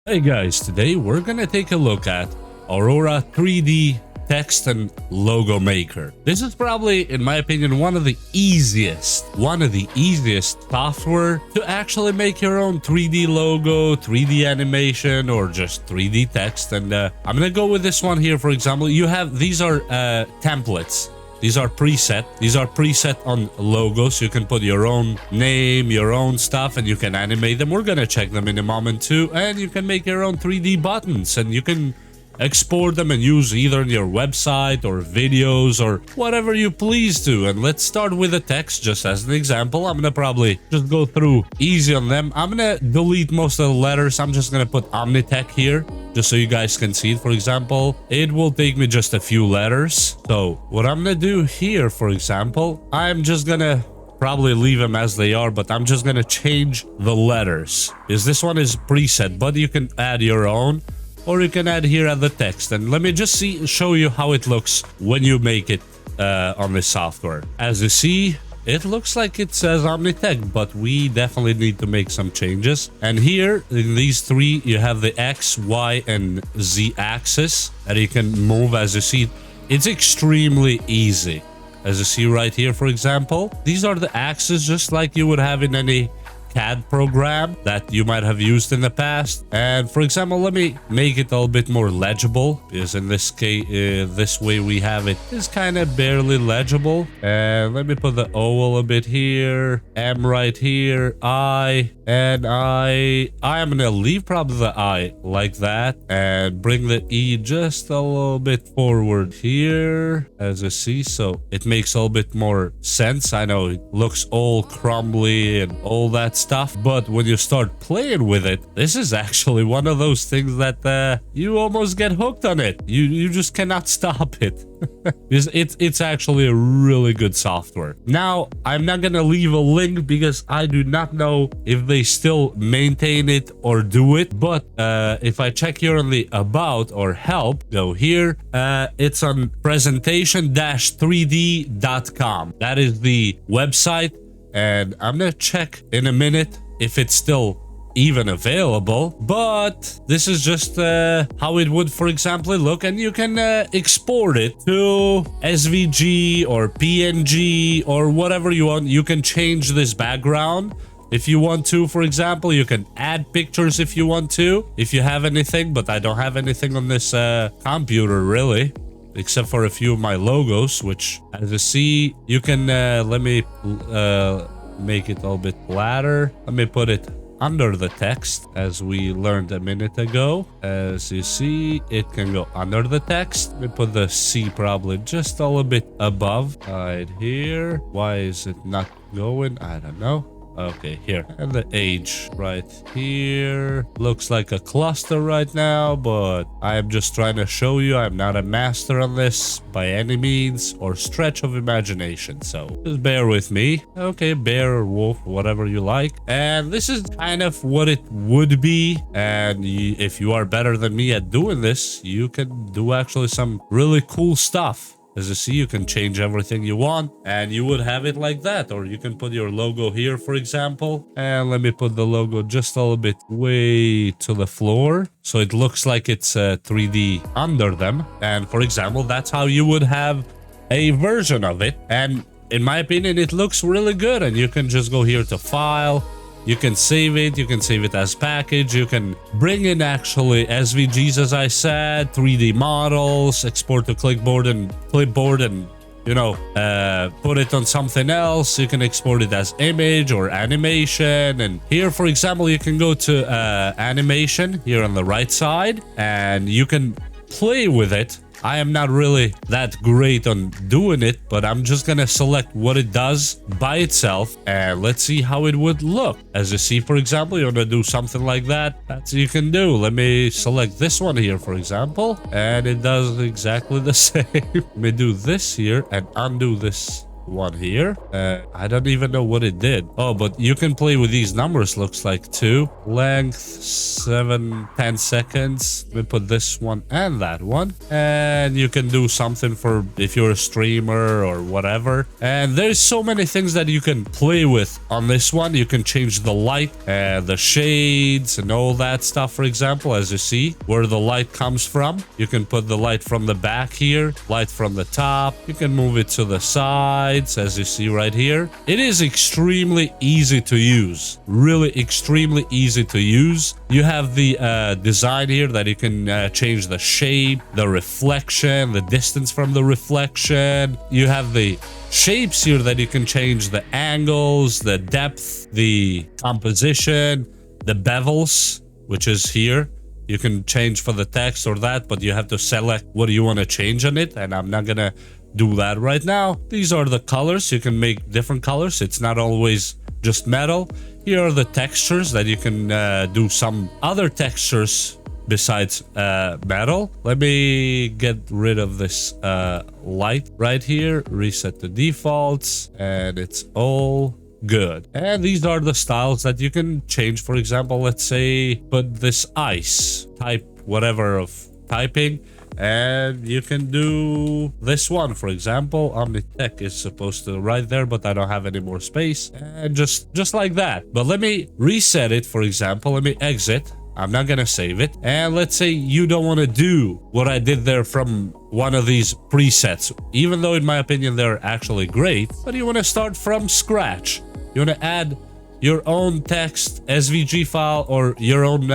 Hey guys, today we're gonna take a look at Aurora 3D text and logo maker. This is probably, in my opinion, one of the easiest software to actually make your own 3D logo, 3D animation, or just 3D text. And I'm gonna go with this one here. For example, these are templates. These are preset on logos. You can put your own name, your own stuff, and you can animate them. We're gonna check them in a moment too. And you can make your own 3D buttons, and you can export them and use either in your website or videos or whatever you please to. And let's start with the text just as an example. I'm gonna probably just go through easy on them. I'm gonna delete most of the letters. I'm just gonna put Omnitech here just so you guys can see it. For example, it will take me just a few letters. So what I'm gonna do here, for example, I'm just gonna probably leave them as they are, but I'm just gonna change the letters because this one is preset, but you can add your own, or you can add here at the text. And let me just show you how it looks when you make it on this software. As you see, it looks like it says Omnitech, but we definitely need to make some changes. And here in these three, you have the X, Y, and Z axis that you can move. As you see, it's extremely easy. As you see right here, for example, these are the axes just like you would have in any CAD program that you might have used in the past. And for example, let me make it a little bit more legible, because in this case, this way we have it is kind of barely legible. And let me put the O a bit here, M right here, I, and I am gonna leave probably the I like that and bring the E just a little bit forward here, as you see, so it makes a little bit more sense. I know it looks all crumbly and all that stuff, but when you start playing with it, this is actually one of those things that you almost get hooked on it. You just cannot stop it. It's actually a really good software. Now, I'm not gonna leave a link because I do not know if they still maintain it or do it, but if I check here on the about or help, go here, it's on presentation-3d.com. That is the website. And I'm gonna check in a minute if it's still even available, but this is just how it would, for example, look. And you can export it to SVG or PNG or whatever you want. You can change this background if you want to. For example, you can add pictures if you want to, if you have anything, but I don't have anything on this computer really, except for a few of my logos, which, as you see, you can let me make it a little bit flatter. Let me put it under the text, as we learned a minute ago. As you see, it can go under the text. Let me put the C probably just a little bit above right here. Why is it not going? I don't know. Okay, here. And the age right here. Looks like a cluster right now, but I am just trying to show you I'm not a master on this by any means or stretch of imagination, so just bear with me. Okay, bear or wolf, whatever you like. And this is kind of what it would be. And if you are better than me at doing this, you can do actually some really cool stuff. As you see, you can change everything you want and you would have it like that. Or you can put your logo here, for example. And let me put the logo just a little bit way to the floor, so it looks like it's 3D under them. And for example, that's how you would have a version of it. And in my opinion, it looks really good. And you can just go here to File. You can save it. You can save it as package. You can bring in actually SVGs, as I said, 3D models, export to clipboard and you know, put it on something else. You can export it as image or animation. And here, for example, you can go to animation here on the right side, and you can play with it. I am not really that great on doing it, but I'm just gonna select what it does by itself, and let's see how it would look. As you see, for example, you want to do something like that, that's what you can do. Let me select this one here, for example, and it does exactly the same. Let me do this here and undo this one here. I don't even know what it did. Oh, but you can play with these numbers, looks like too. Length 7, 10 seconds. We put this one and that one. And you can do something for if you're a streamer or whatever. And there's so many things that you can play with on this one. You can change the light, the shades and all that stuff, for example, as you see, where the light comes from. You can put the light from the back here, light from the top. You can move it to the sides, as you see right here. It is extremely easy to use. Really extremely easy to use. You have the design here that you can change the shape, the reflection, the distance from the reflection. You have the shapes here that you can change the angles, the depth, the composition, the bevels, which is here. You can change for the text or that, but you have to select what you want to change on it, and I'm not gonna do that right now. These are the colors. You can make different colors. It's not always just metal. Here are the textures that you can do some other textures besides metal. Let me get rid of this light right here, reset the defaults, and it's all good. And these are the styles that you can change. For example, let's say put this ice, type whatever of typing, and you can do this one. For example, Omnitech is supposed to right there, but I don't have any more space, and just like that. But let me reset it. For example, let me exit. I'm not gonna save it. And let's say you don't want to do what I did there from one of these presets, even though in my opinion they're actually great, but you want to start from scratch. You want to add your own text SVG file or your own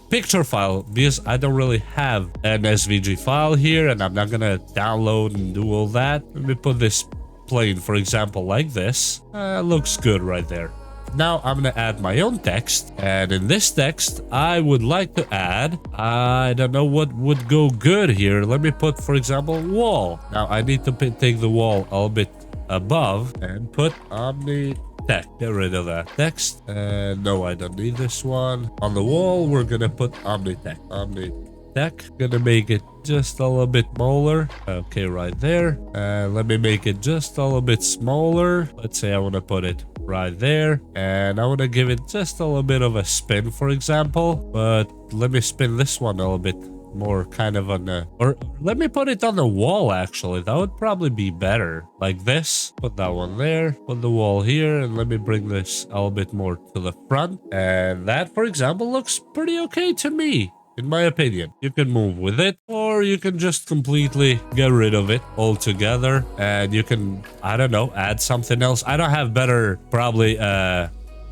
picture file, because I don't really have an SVG file here, and I'm not gonna download and do all that. Let me put this plain, for example, like this. Looks good right there. Now I'm gonna add my own text, and in this text I would like to add, I don't know what would go good here. Let me put, for example, wall. Now I need to take the wall a little bit above and put Omnitech. Get rid of that text. No, I don't need this one. On the wall we're gonna put Omnitech. Gonna make it just a little bit smaller. Okay, right there. Let me make it just a little bit smaller. Let's say I want to put it right there, and I want to give it just a little bit of a spin, for example. But let me spin this one a little bit more, kind of on the, or let me put it on the wall. Actually, that would probably be better, like this. Put that one there, put the wall here, and let me bring this a little bit more to the front. And that, for example, looks pretty okay to me. In my opinion, you can move with it, or you can just completely get rid of it altogether, and you can, I don't know, add something else. I don't have better, probably,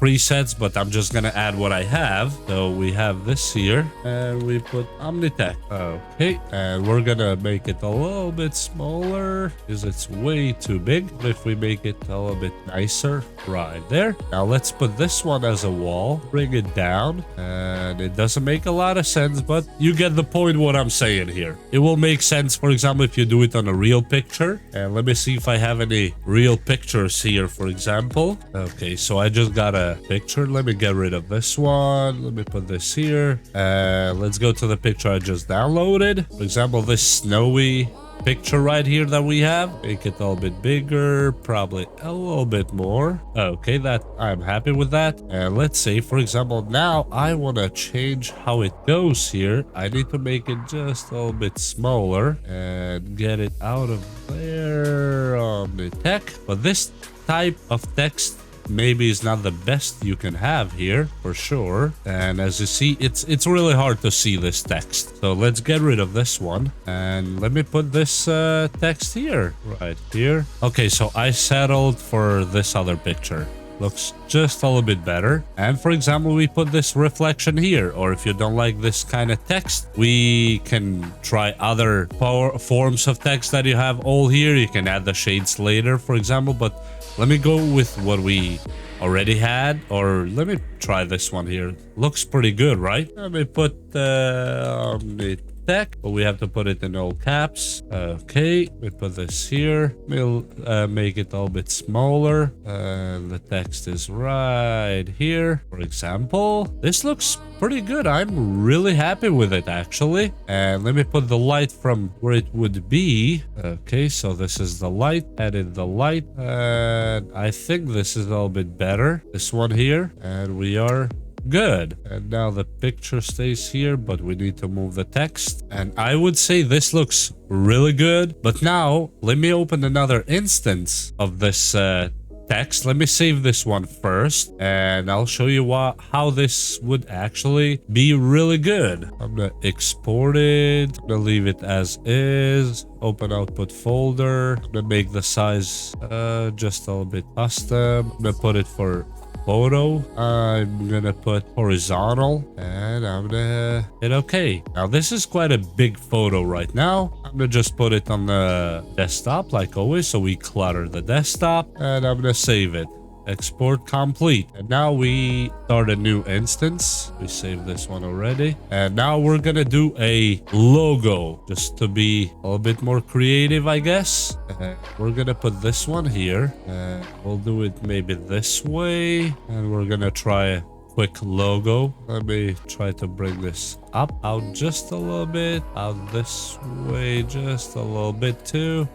presets, but I'm just gonna add what I have. So we have this here, and we put Omnitech. Okay, and we're gonna make it a little bit smaller because it's way too big. If we make it a little bit nicer, right there. Now let's put this one as a wall, bring it down, and it doesn't make a lot of sense, but you get the point what I'm saying here. It will make sense, for example, if you do it on a real picture. And let me see if I have any real pictures here, for example. Okay, so I just got a picture. Let me get rid of this one. Let me put this here. Let's go to the picture I just downloaded. For example, this snowy picture right here that we have. Make it a little bit bigger, probably a little bit more. Okay, that I'm happy with that. And let's say, for example, now I want to change how it goes here. I need to make it just a little bit smaller and get it out of there on the tech. But this type of text maybe is not the best you can have here, for sure. And as you see, it's really hard to see this text. So let's get rid of this one, and let me put this text here, right here. Okay, so I settled for this other picture. Looks just a little bit better. And for example, we put this reflection here, or if you don't like this kind of text, we can try other forms of text that you have all here. You can add the shades later, for example, but let me go with what we already had, or let me try this one here. Looks pretty good, right? Let me put the tech, but we have to put it in all caps. Okay, we put this here. We'll make it a little bit smaller. The text is right here, for example. This looks pretty good. I'm really happy with it, actually. And let me put the light from where it would be. Okay, so this is the light. Added the light. And I think this is a little bit better. This one here. And we are good. And now the picture stays here, but we need to move the text. And I would say this looks really good. But now, let me open another instance of this text. Let me save this one first, and I'll show you how this would actually be really good. I'm gonna export it. I'm gonna leave it as is. Open output folder. I'm gonna make the size just a little bit custom. I'm gonna put it for photo. I'm gonna put horizontal, and I'm gonna hit okay. Now this is quite a big photo right now. I'm gonna just put it on the desktop like always, so we clutter the desktop, and I'm gonna save it. Export complete. And now we start a new instance. We saved this one already. And now we're gonna do a logo, just to be a little bit more creative, I guess. We're gonna put this one here. We'll do it maybe this way. And we're gonna try a quick logo. Let me try to bring this up, out just a little bit, out this way just a little bit too.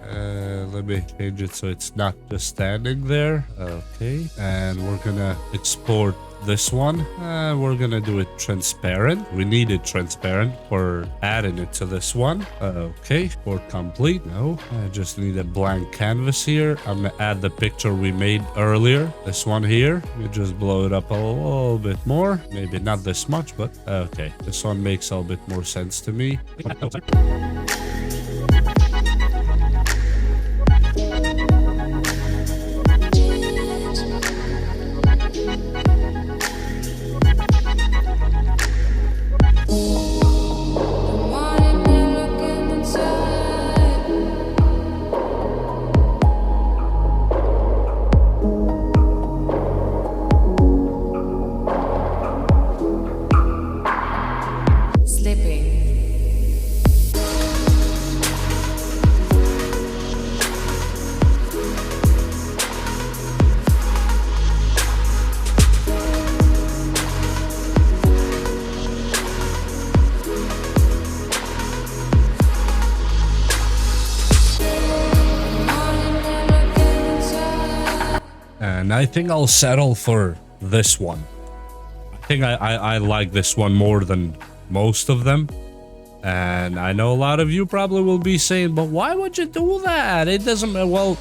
Let me change it so it's not just standing there. Okay, and we're gonna export this one. We're gonna do it transparent. We need it transparent for adding it to this one. Okay, export complete. No, I just need a blank canvas here. I'm gonna add the picture we made earlier. This one here. We just blow it up a little bit more. Maybe not this much, but okay. This one makes a little bit more sense to me. And I think I'll settle for this one. I think I like this one more than most of them. And I know a lot of you probably will be saying, but why would you do that? It doesn't, well,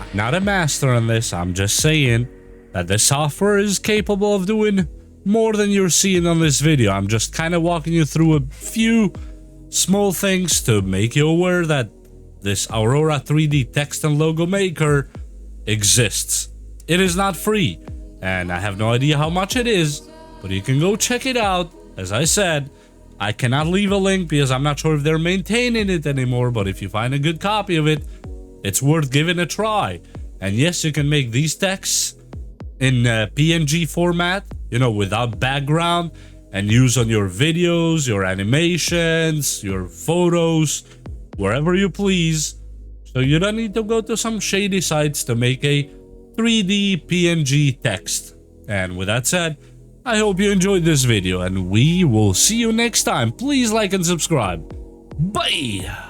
I'm not a master on this. I'm just saying that the software is capable of doing more than you're seeing on this video. I'm just kind of walking you through a few small things to make you aware that this Aurora 3D text and logo maker exists. It is not free, and I have no idea how much it is, but you can go check it out. As I said, I cannot leave a link because I'm not sure if they're maintaining it anymore, but if you find a good copy of it, it's worth giving a try. And yes, you can make these texts in PNG format, you know, without background, and use on your videos, your animations, your photos, wherever you please. So you don't need to go to some shady sites to make a 3D PNG text. And with that said, I hope you enjoyed this video, and we will see you next time. Please like and subscribe. Bye!